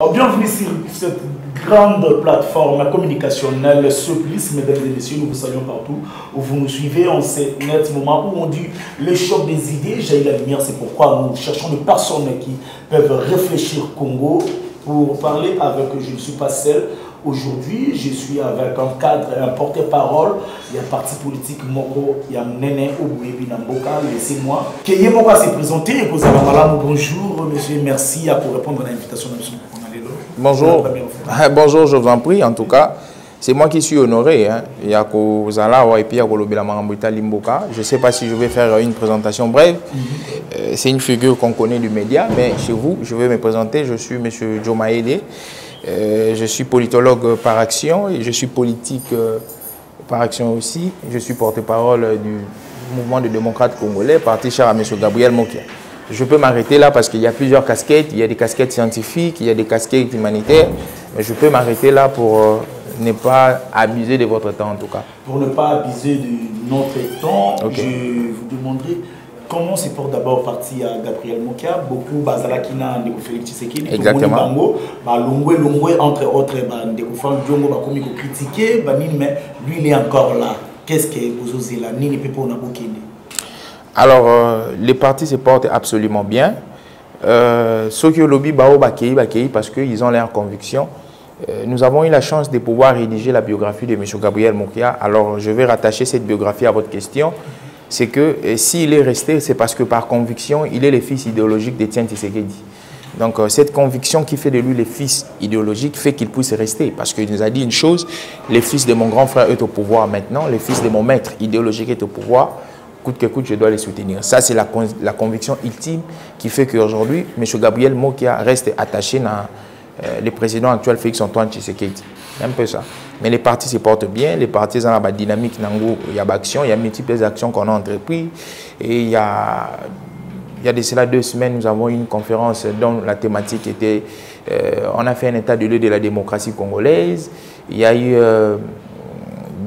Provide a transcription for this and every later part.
Bienvenue sur cette grande plateforme communicationnelle Soplice, mesdames et messieurs, nous vous saluons partout où vous nous suivez en ce net moment où on dit le choc des idées, jaillit la lumière, c'est pourquoi nous cherchons des personnes qui peuvent réfléchir Congo pour parler avec eux. Je ne suis pas seul. Aujourd'hui, je suis avec un cadre, un porte-parole. Il y a un parti politique Moko, il y a Nene Obuebi Namboka, laissez-moi. Kéye Moka s'est présenté et vous avez bonjour, monsieur, merci pour répondre à l'invitation de monsieur. Bonjour. Bonjour, je vous en prie. En tout cas, c'est moi qui suis honoré. Il y a Kozala et puis il y a Limboka. Je ne sais pas si je vais faire une présentation brève. C'est une figure qu'on connaît du média, mais chez vous, je vais me présenter. Je suis M. Joe Maede. Je suis politologue par action et je suis politique par action aussi. Je suis porte-parole du mouvement des démocrates congolais, parti cher à M. Gabriel Mokia. Je peux m'arrêter là parce qu'il y a plusieurs casquettes. Il y a des casquettes scientifiques, il y a des casquettes humanitaires. Mais je peux m'arrêter là pour ne pas abuser de votre temps en tout cas. Pour ne pas abuser de notre temps, okay. Je vous demanderai comment se porte d'abord parti à Gabriel Mokia. Beaucoup Bazalakina Ndeko Félix Tshisekedi. Exactement. Longwe entre autres, Ndeko Fan Diongo Bakomi critiqué, mais lui il est encore là. Qu'est-ce que vous osez là? Ni ne peut pas Alors, les partis se portent absolument bien. Ceux qui ont lobby Bakei parce qu'ils ont leurs convictions. Nous avons eu la chance de pouvoir rédiger la biographie de M. Gabriel Mokia. Alors, je vais rattacher cette biographie à votre question. C'est que s'il est resté, c'est parce que par conviction, il est le fils idéologique d'Étienne Tshisekedi. Donc, cette conviction qui fait de lui le fils idéologique fait qu'il puisse rester. Parce qu'il nous a dit une chose, le fils de mon grand frère est au pouvoir maintenant, le fils de mon maître idéologique est au pouvoir. Coûte que coûte, je dois les soutenir. Ça, c'est la conviction ultime qui fait qu'aujourd'hui, M. Gabriel Mokia reste attaché à le président actuel Félix-Antoine Tshisekedi. C'est un peu ça. Mais les partis se portent bien, les partis ont la dynamique, il y a action, il y a multiples actions qu'on a entreprises. Et il y a de cela 2 semaines, nous avons eu une conférence dont la thématique était, on a fait un état de lieu de la démocratie congolaise. Il y a eu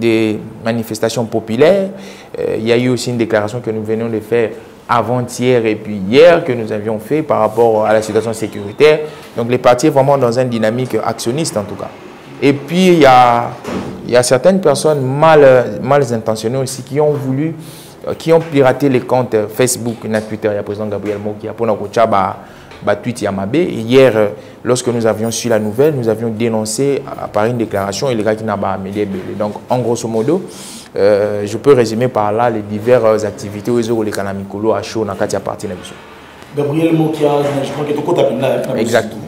des manifestations populaires. Il y a eu aussi une déclaration que nous venons de faire avant-hier et puis hier que nous avions fait par rapport à la situation sécuritaire. Donc les partis sont vraiment dans une dynamique actionniste en tout cas. Et puis il y a certaines personnes mal intentionnées aussi qui ont voulu, qui ont piraté les comptes Facebook et Twitter. Il y a le président Gabriel Mokia pour nous tweet Yamabe. Hier, lorsque nous avions su la nouvelle, nous avions dénoncé par une déclaration et les gars qui n'ont pas amélioré. Donc, en grosso modo, je peux résumer par là les diverses activités où ils ont les Kanamikolo à chaud dans la partie de la mission. Gabriel Mokia, je crois que tu as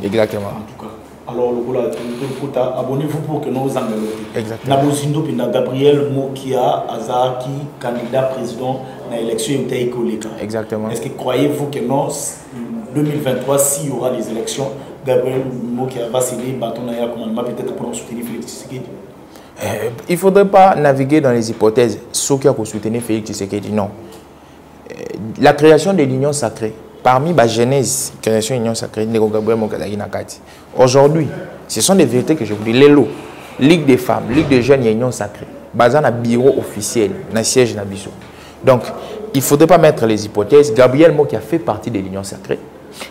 exactement. En tout cas. Alors, abonnez-vous pour que nous engageons. Exactement. Gabriel Mokia, Azaki, candidat président dans l'élection Exactement. Est-ce que croyez-vous que non, 2023, s'il y aura des élections, Gabriel Mokia va céder bâton à commandement peut-être pour soutenir Félix Tshisekedi? Il ne faudrait pas naviguer dans les hypothèses. Ceux qui ont soutenu Félix Tshisekedi, non. La création de l'union sacrée, parmi la genèse, création de l'union sacrée, Gabriel Mokia Nakati. Aujourd'hui, ce sont des vérités que je vous dis. L'élo, Ligue des femmes, Ligue des jeunes, il y a une union sacrée. Basé dans un bureau officiel, dans le siège de Nabiso. Donc, il ne faudrait pas mettre les hypothèses. Gabriel Mokia fait partie de l'union sacrée.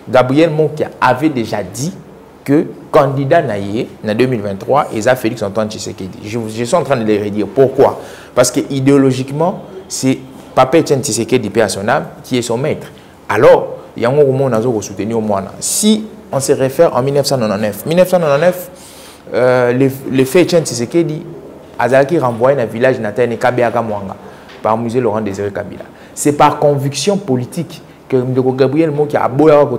Gabriel Mokia avait déjà dit que candidat naïe en 2023, il a Félix-Antoine Tshisekedi. Je suis en train de les redire. Pourquoi? Parce que idéologiquement, c'est Papa Etienne Tshisekedi, paix à son âme, qui est son maître. Alors, il y a un moment où on a soutenu au moins. Si on se réfère en 1999, le fait Etienne Tshisekedi a renvoyé dans le village natal de Kabeaka Mwanga par musée Laurent Désiré Kabila. C'est par conviction politique que Gabriel Mokia a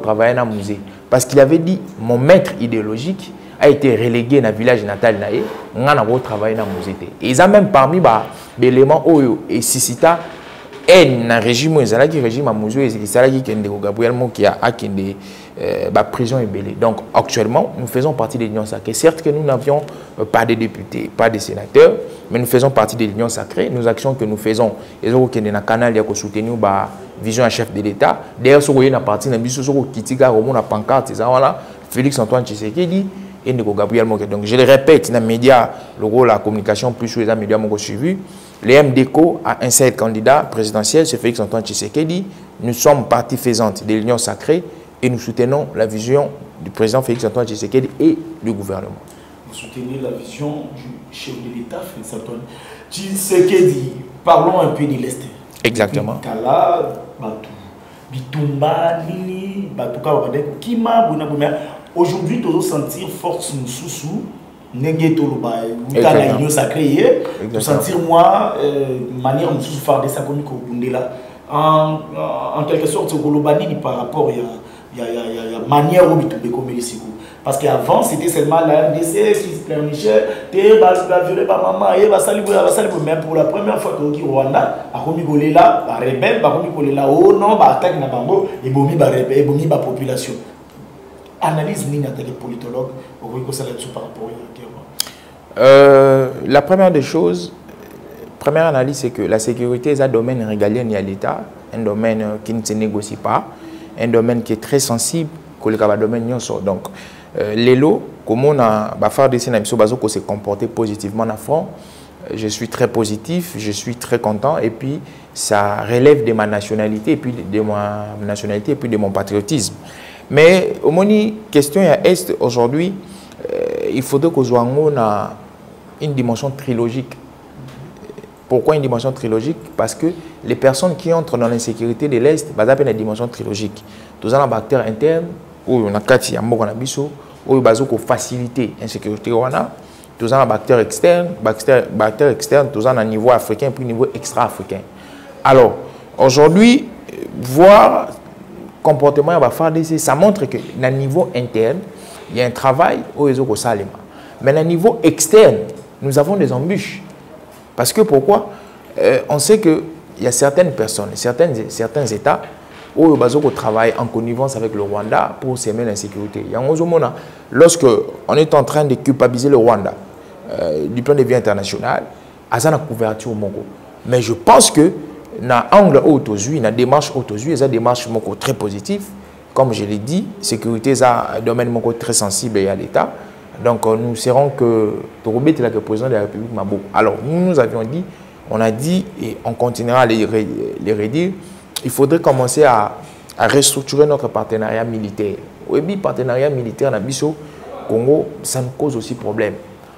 travaillé dans le musée. Parce qu'il avait dit, mon maître idéologique a été relégué dans le village natal naé, on a travaillé dans le musée. Et ils ont même parmi les éléments Oyo et Sisita et dans le régime régime à musée et Gabriel Mokia a la prison est belée. Donc actuellement, nous faisons partie de l'Union sacrée. Certes que nous n'avions pas de députés, pas de sénateurs, mais nous faisons partie de l'Union sacrée. Nos actions que nous faisons, et nous sommes dans le canal qui soutenu la vision à chef de l'État. D'ailleurs, si vous voyez la partie de la pancarte, Félix-Antoine Tshisekedi et Gabriel Mokia. Donc je le répète, dans les médias, la communication plus sur les médias m'ont suivi. Les MDECO a un seul candidat présidentiel, c'est Félix-Antoine Tshisekedi. Nous sommes partie faisante de l'Union sacrée et nous soutenons la vision du président Félix Antoine Tshisekedi et du gouvernement. Vous soutenez la vision du chef de l'État, Félix Antoine Tshisekedi. Parlons un peu de l'Est. Exactement. Kala, Batou, Bitumba, Nini, Batouka, Kima, Bouna. Aujourd'hui, tu dois sentir force Moussoussou, Nengetoloba, Outala, Union Sacrée, tu sentir moi, manière Moussoussou faire des sacomis au Bundela. En quelque sorte, c'est Golobani par rapport à la manière où tu peux comme ici. Parce qu'avant, c'était seulement la MDC qui se planifiait, tu vas violer par maman, et va salir, mais pour la première fois, tu as Rwanda, a commis là, a rebelle, a commis là, oh non, a attaque na bango, et bomi ba rebelle, et bomi ba population. Analyse ni les politologues, on va ça là-dessus par rapport à la guerre. La première des choses, première analyse, c'est que la sécurité est un domaine régalien à l'État, un domaine qui ne se négocie pas, un domaine qui est très sensible, que le domaine donc l'élo, comme on a fait des scènes qui s'est comporté positivement à front, je suis très positif, je suis très content et puis ça relève de ma nationalité et puis de mon patriotisme. Mais au moins question à Est aujourd'hui, il faudrait que nous ayons une dimension trilogique. Pourquoi une dimension trilogique? Parce que les personnes qui entrent dans l'insécurité de l'Est, ils ont une dimension trilogique. Tous les acteurs internes, où on a quatre yambo où ils faciliter l'insécurité. Tous les acteurs externes, tous à niveau africain puis niveau extra-africain. Alors, aujourd'hui, voir comportement ça montre que à niveau interne, il y a un travail au réseau Salima. Mais à niveau externe, nous avons des embûches. Parce que pourquoi? On sait qu'il y a certaines personnes, certains États où ils travaillent en connivence avec le Rwanda pour s'aimer l'insécurité. Lorsque on est en train de culpabiliser le Rwanda du point de vue international, il y a une couverture au Mongo. Mais je pense que dans l'angle autosuit, dans la démarche autosuit, il y a une démarche très positive. Comme je l'ai dit, la sécurité est un domaine très sensible à l'État. Donc nous serons que Torobé est le président de la République Mabo. Alors nous avions dit, on a dit et on continuera à les redire, il faudrait commencer à restructurer notre partenariat militaire. Oui, le partenariat militaire dans le Congo, ça nous cause aussi problème.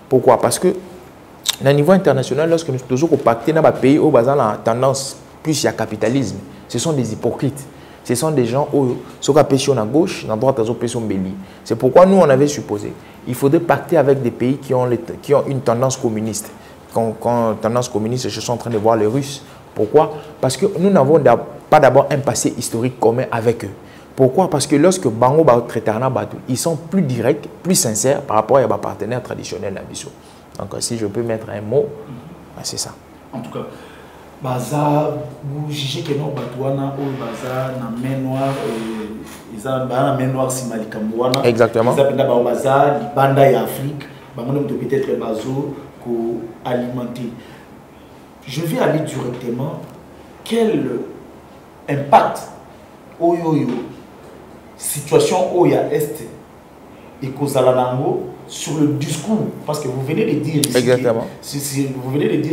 Pourquoi? Parce que au niveau international, lorsque nous sommes pactés dans un pays où il y a tendance plus à capitalisme, ce sont des hypocrites. Ce sont des gens qui ont pêché à gauche, à droite, ils ont pêché au Béli. C'est pourquoi nous, on avait supposé il faudrait pacter avec des pays qui ont une tendance communiste. Quand tendance communiste, je suis en train de voir les Russes. Pourquoi? Parce que nous n'avons pas d'abord un passé historique commun avec eux. Pourquoi? Parce que lorsque Bango Traitana Batou, ils sont plus directs, plus sincères par rapport à leurs partenaires traditionnels à Bissau. Donc si je peux mettre un mot, c'est ça. En tout cas, Baza, vous jugez que non, Batouana ou Baza, na main noire, ils ont na main noire si Malikamouana. Exactement. Ils ont Baza, Banda et Afrique, peut-être Bazo, pour alimenter. Je vais aller directement. Quel impact situation Oya Est et Kozalanango sur le discours, parce que vous venez de dire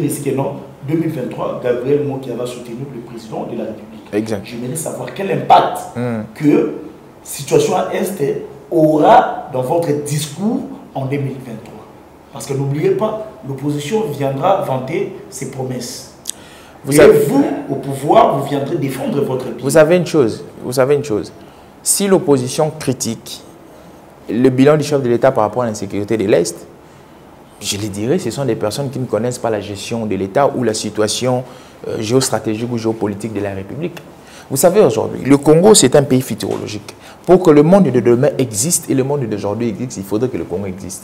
ici que non, 2023, Gabriel Moki va soutenir le président de la République. Exact. J'aimerais savoir quel impact que situation à Est aura dans votre discours en 2023. Parce que n'oubliez pas, l'opposition viendra vanter ses promesses. Vous, au pouvoir, vous viendrez défendre votre pays. Vous savez une chose. Si l'opposition critique le bilan du chef de l'État par rapport à l'insécurité de l'Est, je le dirais, ce sont des personnes qui ne connaissent pas la gestion de l'État ou la situation géostratégique ou géopolitique de la République. Vous savez, aujourd'hui, le Congo, c'est un pays futurologique. Pour que le monde de demain existe et le monde d'aujourd'hui existe, il faudrait que le Congo existe.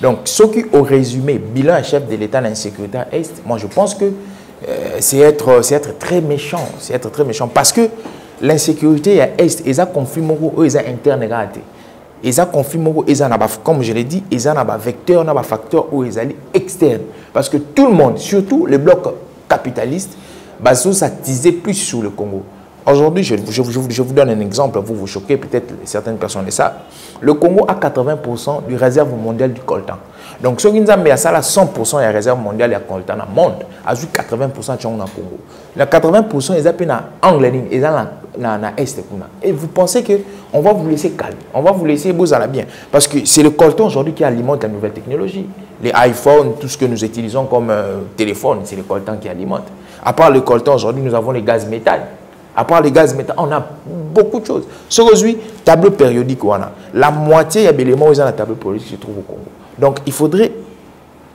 Donc, ceux qui ont résumé bilan à chef de l'État dans l'insécurité à Est, moi je pense que c'est être très méchant. C'est être très méchant. Parce que l'insécurité à Est, ils ont conflit, ils ont interne raté. Ils ont conflit, comme je l'ai dit, ils ont un vecteur, un facteur où ils sont externes. Parce que tout le monde, surtout les blocs capitalistes, s'attisaient plus sur le Congo. Aujourd'hui, je vous donne un exemple, vous choquez peut-être certaines personnes de ça. Le Congo a 80% du réserve mondiale du coltan. Donc, ce qui nous a mis à ça, 100% de la réserve mondiale du coltan dans le monde, a 80% de Congo. Les 80%, ils ont en ligne, ils ont est. Et vous pensez qu'on va vous laisser calme, on va vous laisser beaux à la bien. Parce que c'est le coltan aujourd'hui qui alimente la nouvelle technologie. Les iPhones, tout ce que nous utilisons comme téléphone, c'est le coltan qui alimente. À part le coltan, aujourd'hui, nous avons les gaz méthane. À part les gaz méthane, on a beaucoup de choses. Ce aujourd'hui, tableau périodique, on a. La moitié des éléments où ils ont la tableau périodique se trouve au Congo. Donc, il faudrait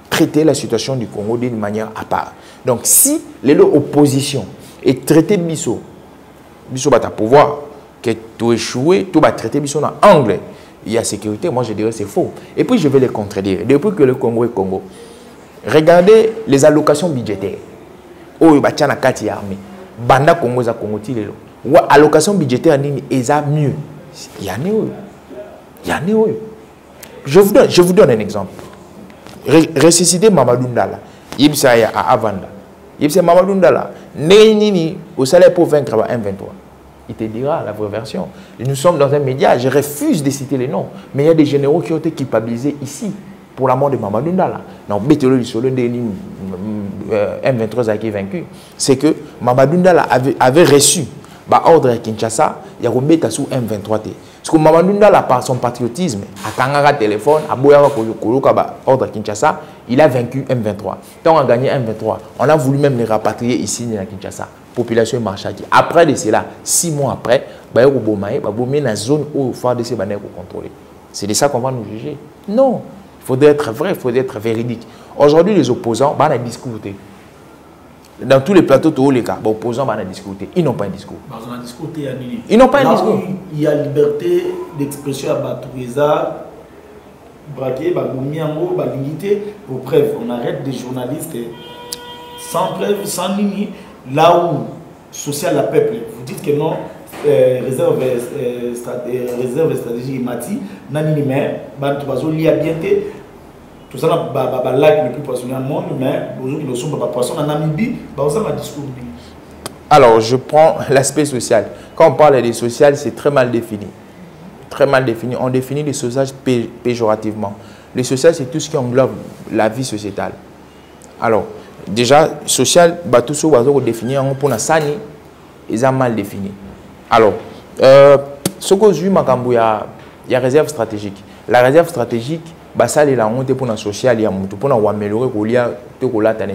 traiter la situation du Congo d'une manière à part. Donc, si l'opposition est traitée biso va pouvoir que tu échoué, tu vas traiter biso dans anglais. Il y a sécurité, moi je dirais c'est faux. Et puis je vais les contredire. Depuis que le Congo est Congo, regardez les allocations budgétaires. Oh, il y a une armée. Banda Congo za Congo tilelo. Ou allocation budgétaire nini eza mieux. Il y a né. Je vous donne un exemple. Ressusciter Mamadou Ndala. Yibsa ya à Avanda. Yibsa Mamadou Ndala. Nini au salaire pour vaincre à M23. Il te dira la vraie version. Nous sommes dans un média, je refuse de citer les noms, mais il y a des généraux qui ont été culpabilisés ici pour la mort de Mamadou Ndala. Non, Betelo Lisolo M23 a été vaincu. C'est que Mamadou Ndala avait reçu l'ordre à Kinshasa, il y a un sous M23. Parce que Mamadou Ndala, par son patriotisme, à Tangara téléphone, à Boyara ordre à Kinshasa, il a vaincu M23. Tant on a gagné M23, on a voulu même les rapatrier ici à Kinshasa. Population marchaki. Après de cela, 6 mois après, il y a une zone où il faut contrôler. C'est de ça qu'on va nous juger. Non, il faudrait être vrai, il faudrait être véridique. Aujourd'hui, les opposants vont discuter. Dans tous les plateaux, tous les cas, les opposants vont discuter. Ils n'ont pas un discours. Ils n'ont pas un discours. Il y a liberté d'expression à Batoueza, braquer, Bagomiango, Balingité. Pour preuve, on arrête des journalistes sans preuve, sans ligne. Là où social la peuple, vous dites que non, réserve stratégique Mati, Nanini, mais Bantuazo lia bien tout ça, lac le plus poissonné au monde, mais aujourd'hui, nous sommes pas poissons en Namibie, ça m'a discours. Alors, je prends l'aspect social. Quand on parle des social, c'est très mal défini. Très mal défini. On définit les social péjorativement. Le social, c'est tout ce qui englobe la vie sociétale. Alors, déjà, social, tout ce qu'on va définir pour la sani, ils ont mal défini. Alors, ce que je dis, il y a réserve stratégique. La réserve stratégique, ça c'est la honte pour la social, pour améliorer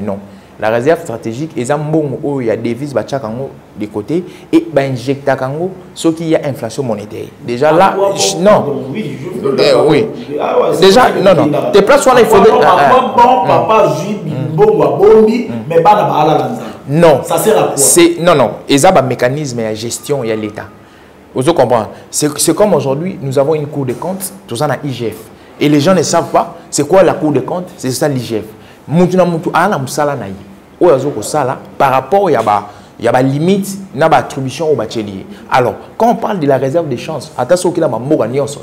non. La réserve stratégique, il y a des devises de côté et injecter ce qui y a inflation monétaire. Déjà là, non. Oui. Déjà, non. Tes places il faudrait. Non. Ça sert à quoi? Non. Il y a un mécanisme de gestion, il y a l'État. Vous comprenez? C'est comme aujourd'hui, nous avons une cour de comptes, tout ça dans l'IGF. Et les gens ne savent pas c'est quoi la cour de comptes, c'est ça l'IGF. Par rapport il y a des limites dans l'attribution au bachelier. Alors, quand on parle de la réserve des chances,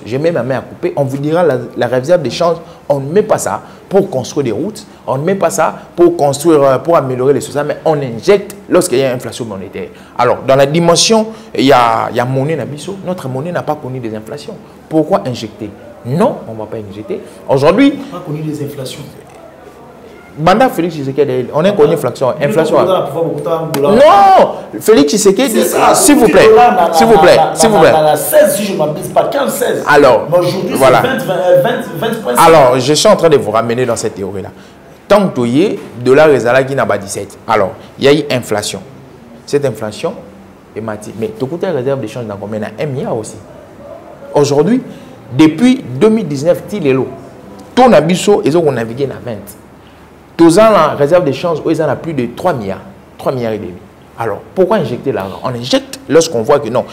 je mets ma main à couper, on vous dira la réserve des chances, on ne met pas ça pour construire des routes, on ne met pas ça pour construire, pour améliorer les sociétés, mais on injecte lorsqu'il y a une inflation monétaire. Alors, dans la dimension, il y a monnaie Nabiso, notre monnaie n'a pas connu des inflations. Pourquoi injecter? Non, on ne va pas injecter. Aujourd'hui, on n'a pas connu des inflations. Banda Félix Tshisekedi, on a connu inflation. Non, Félix Tshisekedi, s'il vous plaît. S'il vous plaît. S'il vous plaît. 16, si je ne m'abuse pas, 15-16. Alors, voilà. 20. Alors, je suis en train de vous ramener dans cette théorie-là. Tant que tu es, dollar et qui n'a pas 17. Alors, il y a eu inflation. Cette inflation est matique. Mais tu coûtes la réserve d'échange dans combien? 1 milliard aussi. Aujourd'hui, depuis 2019, ton abisso, ils ont navigué à 20. Tous ans, la réserve d'échange, ils en ont plus de 3 milliards. 3 milliards et demi. Alors, pourquoi injecter l'argent? On injecte lorsqu'on voit que non,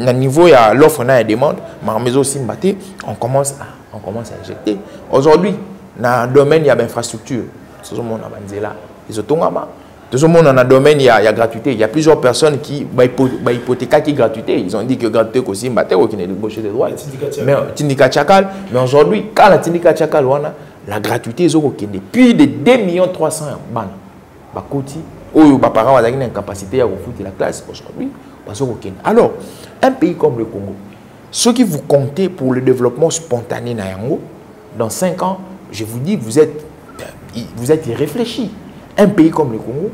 à niveau, il y a l'offre, il y a la demande, mais aussi, on commence à injecter. Aujourd'hui, dans le domaine, il y a l'infrastructure. Tout le monde a tout le monde dans le domaine, il y a gratuité. Il y a plusieurs personnes qui ont hypothéca qui gratuité. Ils ont dit que gratuité aussi, qui n'est gauche de droite. Mais aujourd'hui, quand la Tindika Tchakal, la gratuité est depuis de 2 300 000 ban. Les parents ont une capacité à foutre la classe aujourd'hui. Alors, un pays comme le Congo, ce qui vous comptez pour le développement spontané dans 5 ans, je vous dis, vous êtes irréfléchi. Un pays comme le Congo,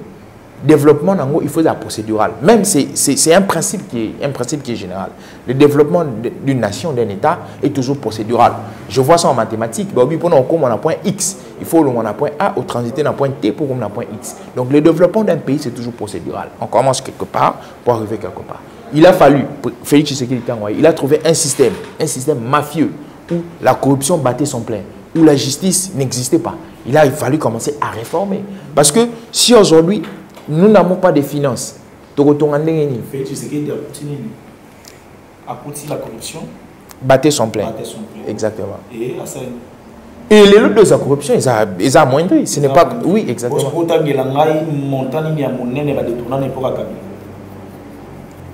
développement, il faut la procédurale. Même c'est un principe qui est général. Le développement d'une nation, d'un État est toujours procédural. Je vois ça en mathématiques. Pour on a point X, il faut on a point A, au transiter dans point T pour qu'on a point X. Donc le développement d'un pays, c'est toujours procédural. On commence quelque part pour arriver quelque part. Il a fallu, Félix Tshisekedi, il a trouvé un système mafieux où la corruption battait son plein, où la justice n'existait pas. Il a fallu commencer à réformer. Parce que si aujourd'hui, nous n'avons pas de finances, Félix Tshisekedi a continué la corruption. Battait son plein. Exactement. Et les lots de sa corruption, ils ont amoindri. Ce n'est pas... Oui, exactement.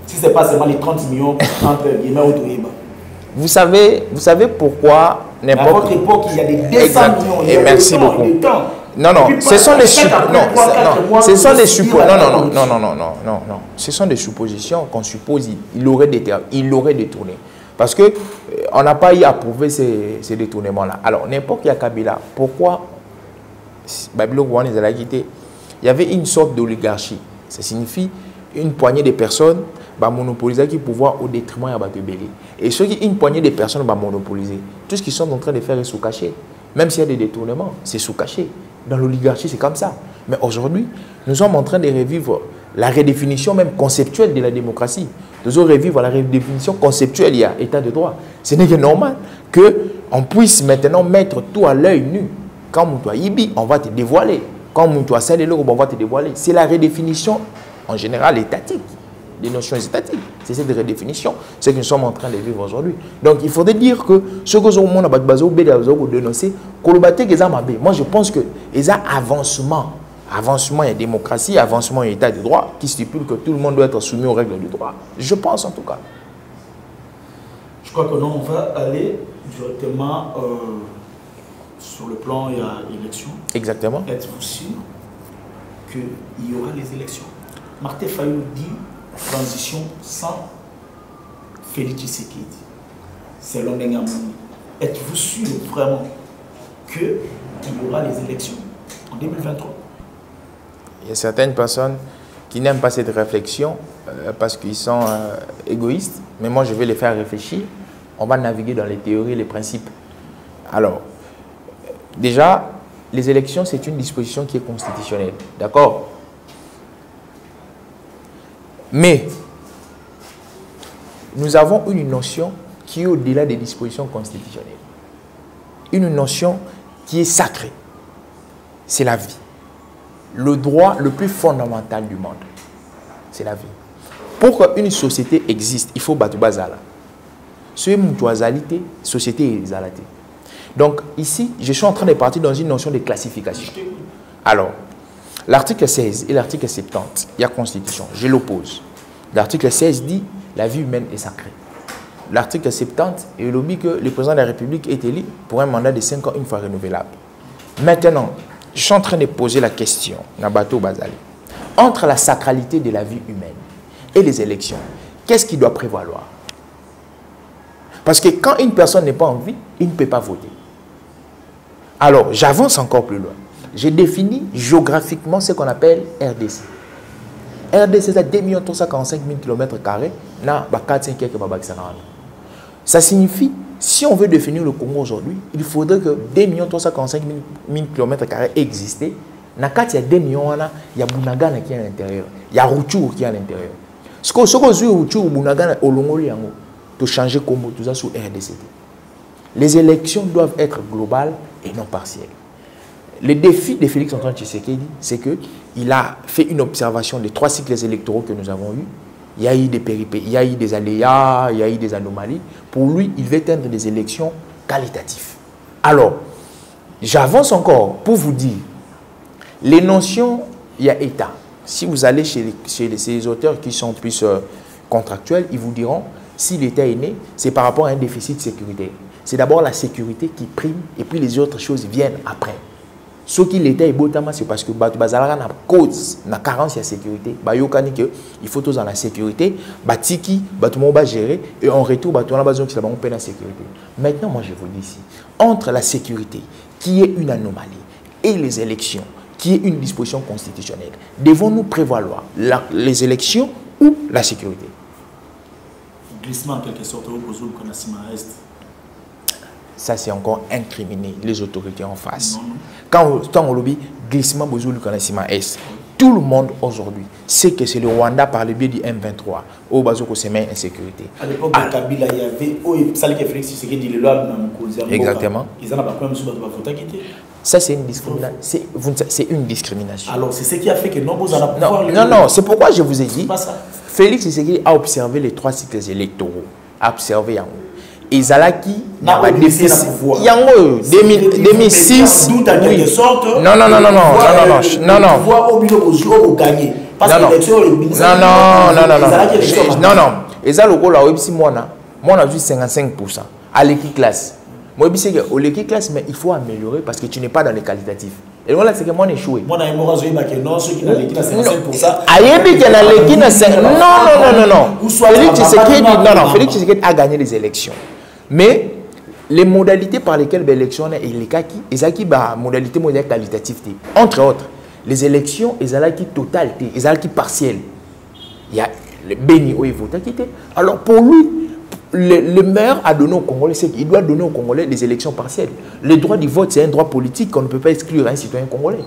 Si ce n'est pas seulement les 30 millions entre guillemets ou vous savez pourquoi n'importe... À votre époque, il y a des 200 millions. Et merci beaucoup. Non, ce sont des ce sont des suppositions qu'on suppose il aurait détourné. Parce que on n'a pas eu à prouver ces détournements-là. Alors, n'importe qui a Kabila, pourquoi il y avait une sorte d'oligarchie. Ça signifie une poignée de personnes va monopoliser le pouvoir au détriment de Batebele. Et ceux qui une poignée de personnes va monopoliser. Tout ce qu'ils sont en train de faire est sous-caché. Même s'il y a des détournements, c'est sous-caché. Dans l'oligarchie, c'est comme ça. Mais aujourd'hui, nous sommes en train de revivre la redéfinition même conceptuelle de la démocratie. Nous allons revivre la redéfinition conceptuelle, il y a état de droit. Ce n'est que normal qu'on puisse maintenant mettre tout à l'œil nu. Quand on doit Ibi, on va te dévoiler. Quand on doit Salé, on va te dévoiler. C'est la redéfinition en général étatique, des notions étatiques. C'est cette redéfinition, c'est que nous sommes en train de vivre aujourd'hui. Donc il faudrait dire que ce que nous avons dénoncé, moi je pense que les avancement, il y a démocratie, avancement, il y a état de droit qui stipule que tout le monde doit être soumis aux règles du droit. Je pense en tout cas. Je crois que non, on va aller directement sur le plan élection. Exactement. Êtes-vous sûr qu'il y aura les élections? Martin Fayou dit transition sans Félix Tshisekedi. C'est l'Onengamoni. Êtes-vous sûr vraiment qu'il y aura les élections en 2023? Il y a certaines personnes qui n'aiment pas cette réflexion parce qu'ils sont égoïstes. Mais moi, je vais les faire réfléchir. On va naviguer dans les théories, les principes. Alors, déjà, les élections, c'est une disposition qui est constitutionnelle. D'accord? Mais, nous avons une notion qui est au-delà des dispositions constitutionnelles. Une notion qui est sacrée. C'est la vie. Le droit le plus fondamental du monde. C'est la vie. Pour qu'une société existe, il faut battre Bazala. C'est une société est zalate. Donc, ici, je suis en train de partir dans une notion de classification. Alors, l'article 16 et l'article 70, il y a Constitution, je l'oppose. L'article 16 dit la vie humaine est sacrée. L'article 70, il dit que le président de la République est élu pour un mandat de 5 ans, une fois renouvelable. Maintenant, je suis en train de poser la question, Nabato Bazali, entre la sacralité de la vie humaine et les élections, qu'est-ce qui doit prévaloir? Parce que quand une personne n'est pas en vie, il ne peut pas voter. Alors, j'avance encore plus loin. J'ai défini géographiquement ce qu'on appelle RDC. RDC, c'est 2 345 000 km². Ça signifie, si on veut définir le Congo aujourd'hui, il faudrait que 2 345 000 km² existent. Il y a 2 millions, il y a Bunagana qui est à l'intérieur. Il y a Rutshuru qui est à l'intérieur. Ce que Rutshuru, Bunagana, Olongoli, de changer comme tout ça sur RDC. Les élections doivent être globales et non partielles. Le défi de Félix Antoine Tshisekedi, c'est qu'il a fait une observation des 3 cycles électoraux que nous avons eus. Il y a eu des péripéties, il y a eu des aléas, il y a eu des anomalies. Pour lui, il veut atteindre des élections qualitatives. Alors, j'avance encore pour vous dire, les notions, il y a État. Si vous allez chez ces auteurs qui sont plus contractuels, ils vous diront, si l'État est né, c'est par rapport à un déficit sécuritaire. C'est d'abord la sécurité qui prime et puis les autres choses viennent après. Ce qui l'État est beau, c'est parce que Bazalaka n'a cause, n'a carence de sécurité. Il faut tous dans la sécurité, Batiki, Batoumo va gérer et en retour, Batouana va gérer la sécurité. Maintenant, moi je vous dis ici, entre la sécurité qui est une anomalie et les élections qui est une disposition constitutionnelle. Devons-nous prévaloir les élections ou la sécurité? Glissement en quelque sorte, ça c'est encore incriminer les autorités en face. Quand on lobby glissement est, tout le monde aujourd'hui sait que c'est le Rwanda par le biais du M23 au Bazoko se met en sécurité. À l'époque de Kabila, il y avait Félix Tshisekedi dit le loi de exactement. Ils en ont pas même sur votre vote. Ça c'est une discrimination. C'est une discrimination. Alors c'est ce qui a fait que nombreux en pouvoir. Non, c'est pourquoi je vous ai dit. Félix Tshisekedi a observé les 3 cycles électoraux. A observé Yango. Et Zalaki n'a pas décidé. Yango 2006. Non. Et ça, le rôle là, c'est moi, on a vu 55% à l'équipe classe. Moi, je sais que l'équipe classe, mais il faut améliorer parce que tu n'es pas dans les qualitatifs. Et là, c'est que moi, on est échoué. Moi, je sais que non, ceux qui n'ont l'équipe à 55%. Non. Félix Tshisekedi a gagné les élections. Mais les modalités par lesquelles l'élection est les kaki, ils ont modalité qualitative. Entre autres, les élections, ils ont qui totalité, ils ont qui partielle. Il y a le béni où il vote à quitter. Alors pour lui, le maire a donné aux Congolais, c'est qu'il doit donner aux Congolais des élections partielles. Le droit du vote, c'est un droit politique qu'on ne peut pas exclure à un citoyen congolais.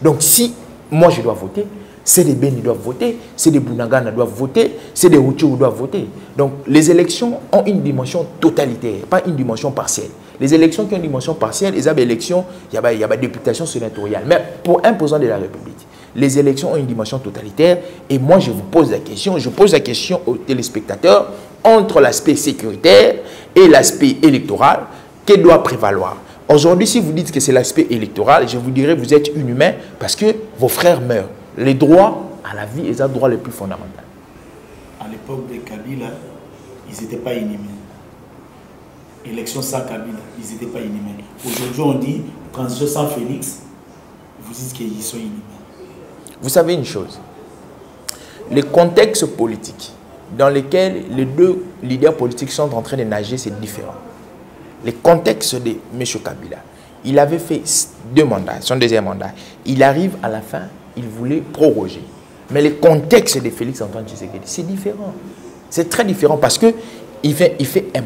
Donc si moi je dois voter, c'est des Béni doivent voter, c'est des Bunagana doivent voter, c'est des Hutu doivent voter. Donc les élections ont une dimension totalitaire, pas une dimension partielle. Les élections qui ont une dimension partielle, il y a des élections, il y a des députations sénatoriales. Mais pour un président de la République, les élections ont une dimension totalitaire. Et moi, je pose la question aux téléspectateurs, entre l'aspect sécuritaire et l'aspect électoral, qui doit prévaloir? Aujourd'hui, si vous dites que c'est l'aspect électoral, je vous dirais que vous êtes inhumain parce que vos frères meurent. Les droits à la vie est un droit le plus fondamental. À l'époque de Kabila, ils n'étaient pas inhumés. Élection sans Kabila, ils n'étaient pas inhumés. Aujourd'hui, on dit transition sans Félix, vous dites qu'ils sont inhumés. Vous savez une chose, les contextes politiques dans lesquels les deux leaders politiques sont en train de nager, c'est différent. Les contextes de M. Kabila, il avait fait 2 mandats, son deuxième mandat. Il arrive à la fin, il voulait proroger. Mais le contexte de Félix Antoine Tshisekedi, c'est différent. C'est très différent parce qu'il fait un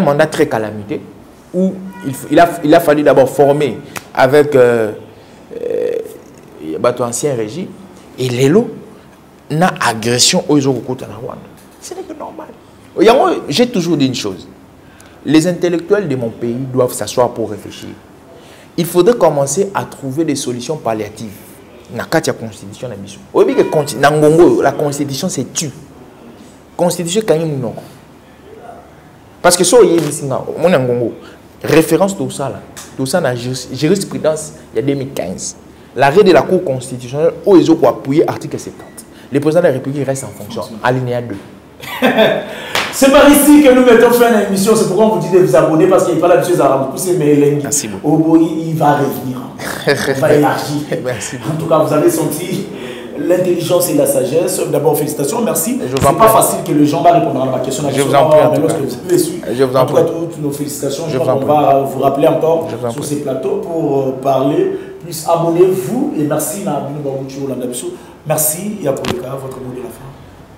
mandat très calamiteux, où il a fallu d'abord former avec l'ancien régime, et l'élo n'a agression aux Okokota na Rwanda. Ce n'est que normal. J'ai toujours dit une chose. Les intellectuels de mon pays doivent s'asseoir pour réfléchir. Il faudrait commencer à trouver des solutions palliatives. La constitution, la constitution c'est tu. Constitution non. Parce que ça, référence tout ça dans la jurisprudence il y a 2015. L'arrêt de la Cour constitutionnelle où ils ont appuyé l'article 70. Le président de la République reste en fonction. Alinéa 2. C'est par ici que nous mettons fin à l'émission. C'est pourquoi on vous dit de vous abonner parce qu'il n'y a pas l'habitude à pousser mes merci beaucoup. Il va revenir. Il va élargir. Merci beaucoup. En tout cas, vous avez senti l'intelligence et la sagesse. D'abord, félicitations, merci. Ce n'est pas facile que les gens va répondre à ma question. Je vous en prie. Mais lorsque vous avez su, en tout cas, toutes nos félicitations. Je crois qu'on va vous rappeler encore sur ces plateaux pour parler. Plus abonnez-vous et merci. Merci. Et après le cas, votre mot de la fin.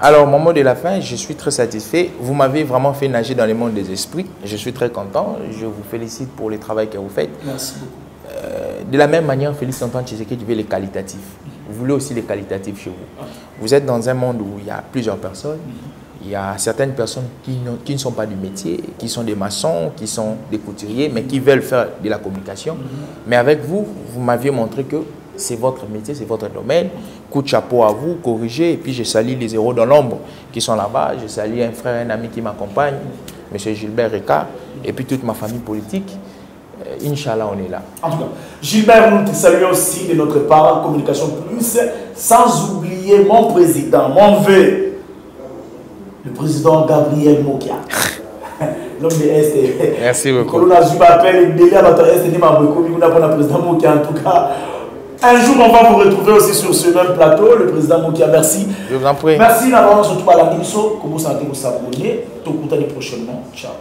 Alors, mon mot de la fin, je suis très satisfait. Vous m'avez vraiment fait nager dans le monde des esprits. Je suis très content. Je vous félicite pour le travail que vous faites. Merci beaucoup. De la même manière, Félix Antoine Tshisekedi veut les qualitatifs. Vous voulez aussi les qualitatifs chez vous. Vous êtes dans un monde où il y a plusieurs personnes. Il y a certaines personnes qui ne sont pas du métier, qui sont des maçons, qui sont des couturiers, mais qui veulent faire de la communication. Mais avec vous, vous m'aviez montré que c'est votre métier, c'est votre domaine. Coup de chapeau à vous, corrigez. Et puis je salue les héros dans l'ombre qui sont là-bas. Je salue un frère, un ami qui m'accompagne, M. Gilbert Reka, et puis toute ma famille politique. Inch'Allah, on est là. En tout cas, Gilbert, nous te saluons aussi de notre part, Communication Plus, sans oublier mon président, mon vœu, le président Gabriel Mokia. L'homme de Est. Merci beaucoup. On a vu m'appeler, il y a notre Est, le président Mokia, en tout cas. Un jour, on va vous retrouver aussi sur ce même plateau. Le président Mokia, merci. Je vous en prie. Merci d'avoir surtout à la mission. Comment ça a été vous s'abonner. Tout le monde prochainement. Ciao.